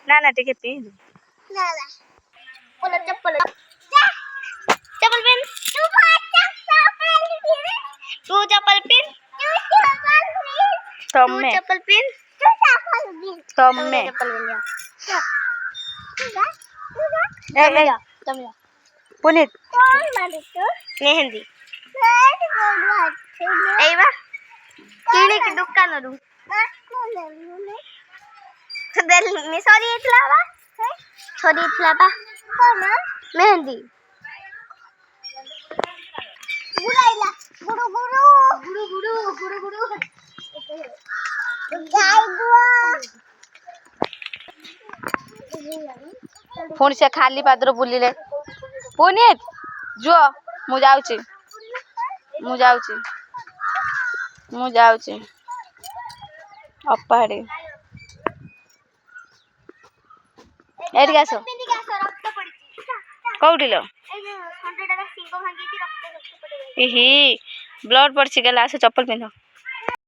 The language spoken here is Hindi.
ना ना टिके पिन ना ना चप्पल चप्पल पिन तू चप्पल पिन तम्मे चप्पल पिन तम्मे चप्पल पिन ए पुनीत मेहंदी एवा किणी की दुकान रू सॉरी इतला बा मेहंदी गुराइला गुरु गुरु गुरु गुरु गुरु गुरु गाय पुणी से खाली पात्र बुलिले पुनीत जो मु जाउची अप्पाड़ी एठी आसो कौटी लो इही ब्लड पड़छि गला आसो चप्पल पिन्हो